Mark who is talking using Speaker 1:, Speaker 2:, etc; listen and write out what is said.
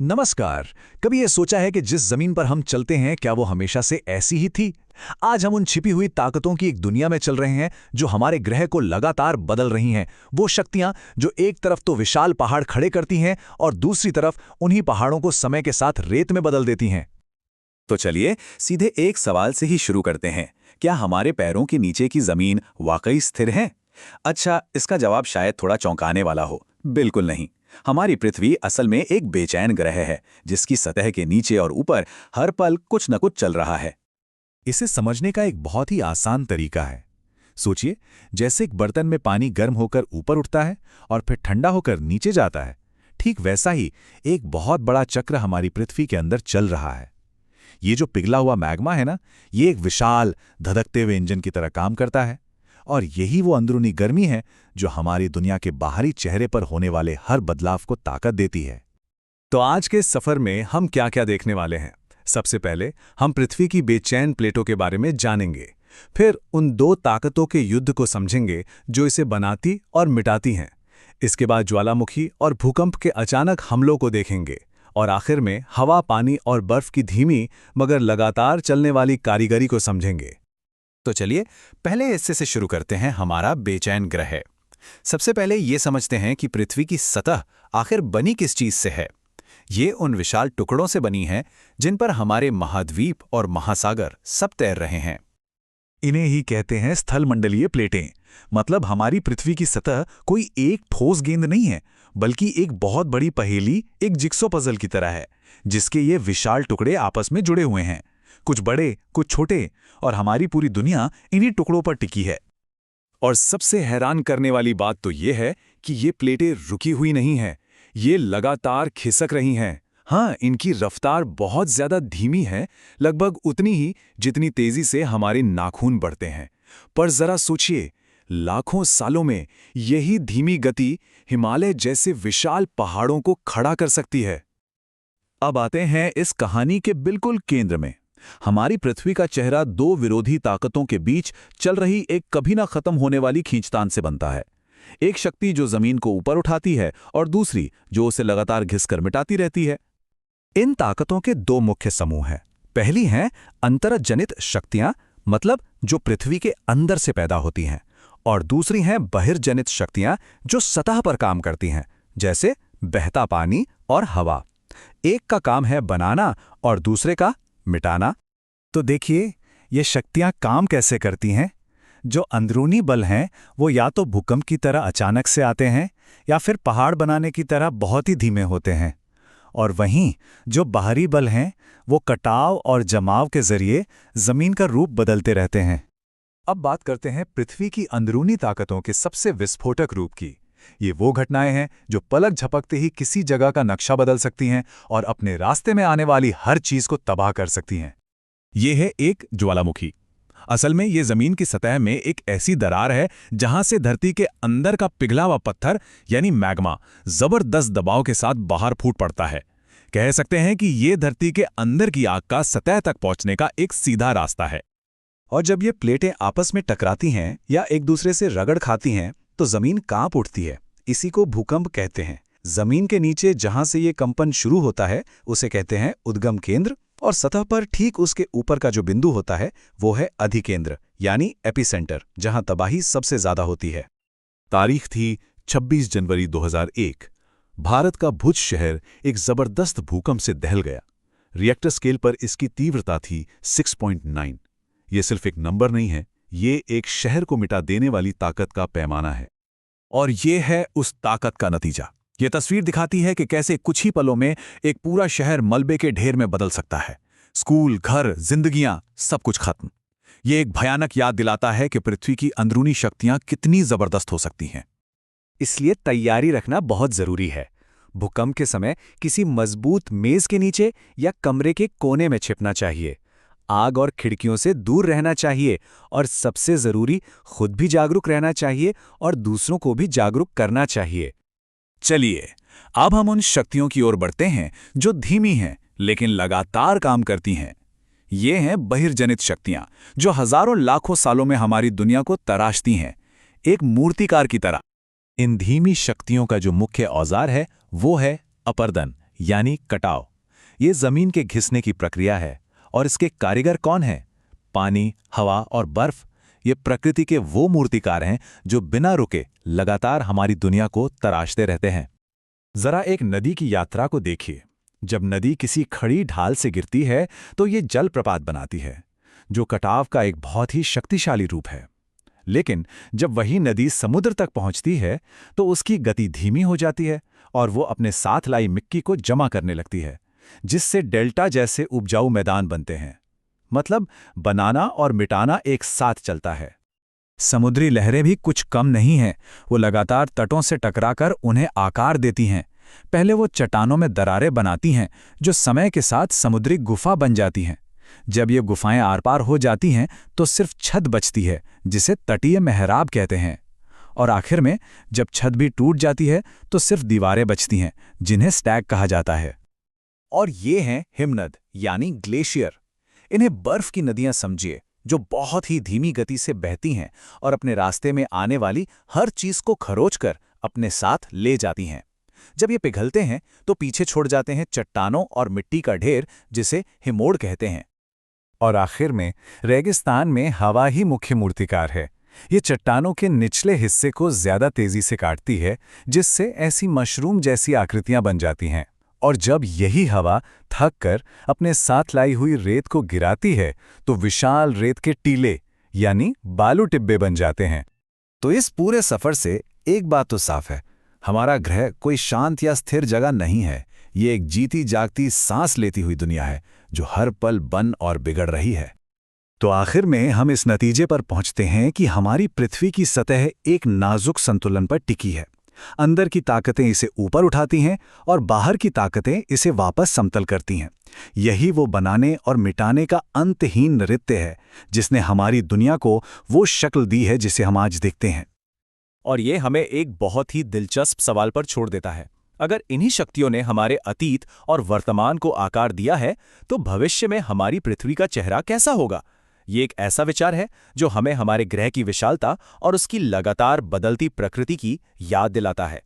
Speaker 1: नमस्कार। कभी ये सोचा है कि जिस जमीन पर हम चलते हैं क्या वो हमेशा से ऐसी ही थी? आज हम उन छिपी हुई ताकतों की एक दुनिया में चल रहे हैं जो हमारे ग्रह को लगातार बदल रही हैं। वो शक्तियां जो एक तरफ तो विशाल पहाड़ खड़े करती हैं और दूसरी तरफ उन्हीं पहाड़ों को समय के साथ रेत में बदल देती हैं।
Speaker 2: तो चलिए सीधे एक सवाल से ही शुरू करते हैं। क्या हमारे पैरों के नीचे की जमीन वाकई स्थिर है? अच्छा, इसका जवाब शायद थोड़ा चौंकाने वाला हो। बिल्कुल नहीं। हमारी पृथ्वी असल में एक बेचैन ग्रह है जिसकी सतह के नीचे और ऊपर हर पल कुछ न कुछ चल रहा है।
Speaker 1: इसे समझने का एक बहुत ही आसान तरीका है। सोचिए, जैसे एक बर्तन में पानी गर्म होकर ऊपर उठता है और फिर ठंडा होकर नीचे जाता है, ठीक वैसा ही एक बहुत बड़ा चक्र हमारी पृथ्वी के अंदर चल रहा है। ये जो पिघला हुआ मैग्मा है ना, ये एक विशाल धधकते हुए इंजन की तरह काम करता है और यही वो अंदरूनी गर्मी है जो हमारी दुनिया के बाहरी चेहरे पर होने वाले हर बदलाव को ताकत देती है।
Speaker 3: तो आज के सफर में हम क्या क्या देखने वाले हैं? सबसे पहले हम पृथ्वी की बेचैन प्लेटों के बारे में जानेंगे। फिर उन दो ताकतों के युद्ध को समझेंगे जो इसे बनाती और मिटाती हैं। इसके बाद ज्वालामुखी और भूकंप के अचानक हमलों को देखेंगे और आखिर में हवा, पानी और बर्फ की धीमी मगर लगातार चलने वाली कारीगरी को समझेंगे।
Speaker 2: तो चलिए पहले हिस्से से शुरू करते हैं, हमारा बेचैन ग्रह। सबसे पहले ये समझते हैं कि पृथ्वी की सतह आखिर बनी किस चीज से है। ये उन विशाल टुकड़ों से बनी है जिन पर हमारे महाद्वीप और महासागर सब तैर रहे हैं।
Speaker 1: इन्हें ही कहते हैं स्थलमंडलीय प्लेटें। मतलब हमारी पृथ्वी की सतह कोई एक ठोस गेंद नहीं है, बल्कि एक बहुत बड़ी पहेली, एक जिक्सो पजल की तरह है जिसके ये विशाल टुकड़े आपस में जुड़े हुए हैं। कुछ बड़े, कुछ छोटे, और हमारी पूरी दुनिया इन्हीं टुकड़ों पर टिकी है।
Speaker 3: और सबसे हैरान करने वाली बात तो ये है कि ये प्लेटें रुकी हुई नहीं हैं, ये लगातार खिसक रही हैं। हाँ, इनकी रफ्तार बहुत ज्यादा धीमी है, लगभग उतनी ही जितनी तेजी से हमारे नाखून बढ़ते हैं। पर जरा सोचिए, लाखों सालों में यही धीमी गति हिमालय जैसे विशाल पहाड़ों को खड़ा कर सकती है।
Speaker 1: अब आते हैं इस कहानी के बिल्कुल केंद्र में। हमारी पृथ्वी का चेहरा दो विरोधी ताकतों के बीच चल रही एक कभी ना खत्म होने वाली खींचतान से बनता है। एक शक्ति जो जमीन को ऊपर उठाती है और दूसरी जो उसे लगातार घिसकर मिटाती रहती है। इन ताकतों के दो मुख्य समूह हैं। पहली हैं अंतरजनित शक्तियां, मतलब जो पृथ्वी के अंदर से पैदा होती हैं, और दूसरी हैं बहिर्जनित शक्तियां जो सतह पर काम करती हैं, जैसे बहता पानी और हवा। एक का काम है बनाना और दूसरे का मिटाना। तो देखिए, ये शक्तियां काम कैसे करती हैं। जो अंदरूनी बल हैं वो या तो भूकंप की तरह अचानक से आते हैं या फिर पहाड़ बनाने की तरह बहुत ही धीमे होते हैं, और वहीं जो बाहरी बल हैं वो कटाव और जमाव के जरिए जमीन का रूप बदलते रहते हैं। अब बात करते हैं पृथ्वी की अंदरूनी ताकतों के सबसे विस्फोटक रूप की। ये वो घटनाएं हैं जो पलक झपकते ही किसी जगह का नक्शा बदल सकती हैं और अपने रास्ते में आने वाली हर चीज को तबाह कर सकती हैं।
Speaker 3: ये है एक ज्वालामुखी। असल में ये जमीन की सतह में एक ऐसी दरार है जहां से धरती के अंदर का पिघला हुआ पत्थर यानी मैग्मा जबरदस्त दबाव के साथ बाहर फूट पड़ता है। कह सकते हैं कि ये धरती के अंदर की आग का सतह तक पहुंचने का एक सीधा रास्ता है।
Speaker 1: और जब ये प्लेटें आपस में टकराती हैं या एक दूसरे से रगड़ खाती हैं तो जमीन कांप उठती है। इसी को भूकंप कहते हैं। जमीन के नीचे जहां से ये कंपन शुरू होता है उसे कहते हैं उद्गम केंद्र, और सतह पर ठीक उसके ऊपर का जो बिंदु होता है वो है अधिकेंद्र यानी एपिसेंटर, जहां तबाही सबसे ज्यादा होती है।
Speaker 3: तारीख थी 26 जनवरी 2001। भारत का भुज शहर एक जबरदस्त भूकंप से दहल गया। रिएक्टर स्केल पर इसकी तीव्रता थी 6.9। ये सिर्फ एक नंबर नहीं है, ये एक शहर को मिटा देने वाली ताकत का पैमाना है।
Speaker 1: और ये है उस ताकत का नतीजा। ये तस्वीर दिखाती है कि कैसे कुछ ही पलों में एक पूरा शहर मलबे के ढेर में बदल सकता है। स्कूल, घर, जिंदगियां, सब कुछ खत्म। ये एक भयानक याद दिलाता है कि पृथ्वी की अंदरूनी शक्तियां कितनी जबरदस्त हो सकती हैं।
Speaker 4: इसलिए तैयारी रखना बहुत जरूरी है। भूकंप के समय किसी मजबूत मेज के नीचे या कमरे के कोने में छिपना चाहिए। आग और खिड़कियों से दूर रहना चाहिए, और सबसे जरूरी खुद भी जागरूक रहना चाहिए और दूसरों को भी जागरूक करना चाहिए।
Speaker 1: चलिए, अब हम उन शक्तियों की ओर बढ़ते हैं जो धीमी हैं लेकिन लगातार काम करती हैं। ये हैं बहिर्जनित शक्तियां जो हजारों लाखों सालों में हमारी दुनिया को तराशती हैं, एक मूर्तिकार की तरह। इन धीमी शक्तियों का जो मुख्य औजार है वो है अपर्दन
Speaker 2: यानी कटाव। ये जमीन के घिसने की प्रक्रिया है और इसके कारीगर कौन हैं? पानी, हवा और बर्फ। ये प्रकृति के वो मूर्तिकार हैं जो बिना रुके लगातार हमारी दुनिया को तराशते रहते हैं।
Speaker 3: जरा एक नदी की यात्रा को देखिए। जब नदी किसी खड़ी ढाल से गिरती है तो ये जलप्रपात बनाती है, जो कटाव का एक बहुत ही शक्तिशाली रूप है। लेकिन जब वही नदी समुद्र तक पहुंचती है तो उसकी गति धीमी हो जाती है और वो अपने साथ लाई मिट्टी को जमा करने लगती है, जिससे डेल्टा जैसे उपजाऊ मैदान बनते हैं। मतलब बनाना और मिटाना एक साथ चलता है।
Speaker 4: समुद्री लहरें भी कुछ कम नहीं हैं। वो लगातार तटों से टकराकर उन्हें आकार देती हैं। पहले वो चट्टानों में दरारें बनाती हैं, जो समय के साथ समुद्री गुफा बन जाती हैं। जब ये गुफाएं आर पार हो जाती हैं तो सिर्फ छत बचती है, जिसे तटीय मेहराब कहते हैं। और आखिर में जब छत भी टूट जाती है तो सिर्फ दीवारें बचती हैं, जिन्हें स्टैग कहा जाता है।
Speaker 2: और ये हैं हिमनद यानी ग्लेशियर। इन्हें बर्फ की नदियां समझिए, जो बहुत ही धीमी गति से बहती हैं और अपने रास्ते में आने वाली हर चीज को खरोचकर अपने साथ ले जाती हैं। जब ये पिघलते हैं तो पीछे छोड़ जाते हैं चट्टानों और मिट्टी का ढेर, जिसे हिमोड़ कहते हैं।
Speaker 3: और आखिर में रेगिस्तान में हवा ही मुख्य मूर्तिकार है। ये चट्टानों के निचले हिस्से को ज्यादा तेजी से काटती है, जिससे ऐसी मशरूम जैसी आकृतियां बन जाती हैं। और जब यही हवा थक कर अपने साथ लाई हुई रेत को गिराती है तो विशाल रेत के टीले यानी बालू टिब्बे बन जाते हैं।
Speaker 1: तो इस पूरे सफर से एक बात तो साफ है, हमारा ग्रह कोई शांत या स्थिर जगह नहीं है। ये एक जीती जागती सांस लेती हुई दुनिया है, जो हर पल बन और बिगड़ रही है।
Speaker 3: तो आखिर में हम इस नतीजे पर पहुंचते हैं कि हमारी पृथ्वी की सतह एक नाजुक संतुलन पर टिकी है। अंदर की ताकतें इसे ऊपर उठाती हैं और बाहर की ताकतें इसे वापस समतल करती हैं। यही वो बनाने और मिटाने का अंतहीन नृत्य है, जिसने हमारी दुनिया को वो शक्ल दी है जिसे हम आज देखते हैं।
Speaker 2: और ये हमें एक बहुत ही दिलचस्प सवाल पर छोड़ देता है। अगर इन्हीं शक्तियों ने हमारे अतीत और वर्तमान को आकार दिया है, तो भविष्य में हमारी पृथ्वी का चेहरा कैसा होगा? ये एक ऐसा विचार है जो हमें हमारे ग्रह की विशालता और उसकी लगातार बदलती प्रकृति की याद दिलाता है।